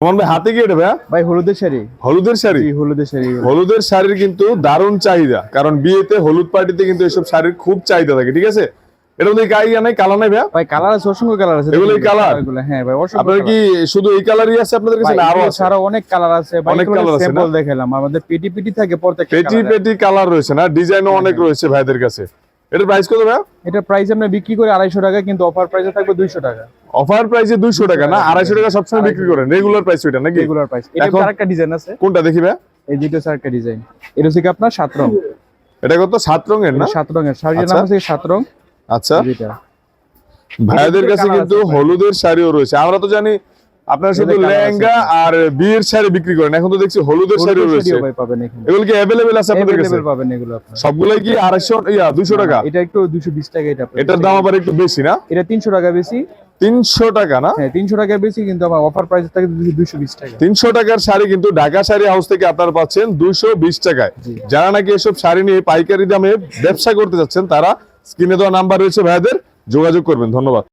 ভাই হাতে কি এটা ভাই হলুদের শাড়ি। হলুদের শাড়ি। হলুদের শাড়ির কিন্তু দারুণ চাহিদা, কারণ বিয়েতে হলুদ পার্টিতে কিন্তু এসব শাড়ির খুব চাহিদা থাকে। ঠিক আছে, এটা মধ্যে গায়ে নাই কালার নাই ভাই কালার আছে, অসংখ্য কালার আছে। এগুলো কালার? হ্যাঁ ভাই অসংখ্য। আপনাদের কি শুধু এই কালারই আছে আপনাদের কাছে, না আরো আছে? আরো অনেক কালার আছে ভাই, অনেক কালার আছে। স্যাম্পল দেখালাম, আমাদের পেটি পেটি থাকে প্রত্যেকটা পেটি কালার রয়েছে না, ডিজাইনও অনেক রয়েছে ভাইদের কাছে। এটার প্রাইস কত ভাই? এটা প্রাইস আমরা বিক্রি করে 250 টাকা, কিন্তু অফার প্রাইসে থাকবে 200 টাকা। অফার প্রাইসে 200 টাকা না, 250 টাকা সবসময় বিক্রি করেন। রেগুলার প্রাইস ওইটা নাকি? Regular price. এটা আরেকটা ডিজাইন আছে। কোনটা দেখি ভাই? এই দুটো আরেকটা ডিজাইন। এটা হচ্ছে কি আপনার 7 রং। এটা কত? 7 রঙের না? 7 রঙের শাড়ির নাম হচ্ছে 7 রং। আচ্ছা, এটা ভাইদের কাছে কিন্তু হলুদের শাড়িও রয়েছে। আমরা তো জানি আপনারা শুধু লেহেঙ্গা আর বিয়ের শাড়ি বিক্রি করেন, এখন তো দেখছি হলুদের শাড়িও রয়েছে। এগুলো কি अवेलेबल আছে আপনাদের কাছে? अवेलेबल পাবেন এগুলো আপনারা। সবগুলাই কি 200 টাকা? এটা একটু 220 টাকা। এটার দাম আবার একটু বেশি না? এটা 300 টাকা বেশি। 300 টাকা না? হ্যাঁ 300 টাকা বেশি, কিন্তু আমার অফার প্রাইস থাকে 220 টাকা। 300 টাকার শাড়ি কিন্তু ঢাকা শাড়ি হাউস থেকে আপনারা পাচ্ছেন 220 টাকায়। যারা নাকি এসব শাড়ি নিয়ে পাইকারি দামে ব্যবসা করতে যাচ্ছেন, তারা স্ক্রিনে দেওয়া নাম্বার রয়েছে ভাইদের, যোগাযোগ করবেন। ধন্যবাদ।